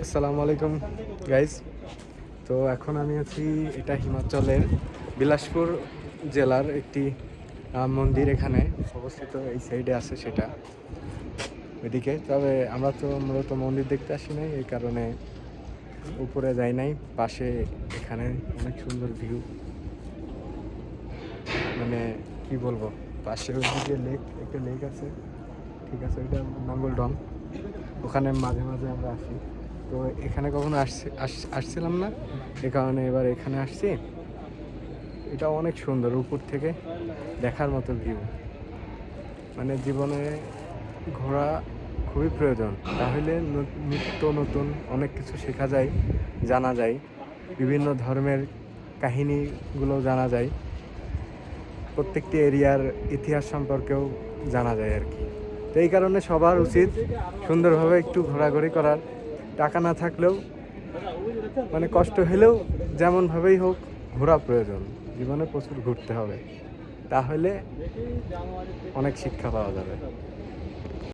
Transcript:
আসসালামু আলাইকুম গাইজ। তো এখন আমি আছি, এটা হিমাচলের বিলাসপুর জেলার একটি মন্দির এখানে অবস্থিত, এই সাইডে আছে সেটা ওইদিকে। তবে আমরা তো মূলত মন্দির দেখতে আসি নাই, এই কারণে উপরে যাই নাই। পাশে এখানে অনেক সুন্দর ভিউ, মানে কি বলবো, পাশে ওইদিকে লেক, একটা লেক আছে, ঠিক আছে, ওইটা নাঙ্গলডং। ওখানে মাঝে মাঝে আমরা আসি। তো এখানে কখনো আসছিলাম না, এ কারণে এবার এখানে আসছি। এটা অনেক সুন্দর, উপর থেকে দেখার মতো ভিউ। মানে জীবনে ঘোরা খুবই প্রয়োজন, তাহলে নিত্য নতুন অনেক কিছু শেখা যায়, জানা যায়, বিভিন্ন ধর্মের কাহিনীগুলো জানা যায়, প্রত্যেকটি এরিয়ার ইতিহাস সম্পর্কেও জানা যায় আর কি। তো এই কারণে সবার উচিত সুন্দরভাবে একটু ঘোরাঘুরি করার। টাকা না থাকলেও, মানে কষ্ট হলেও, যেমনভাবেই হোক ঘোরা প্রয়োজন। জীবনে প্রচুর ঘুরতে হবে, তাহলে অনেক শিক্ষা পাওয়া যাবে।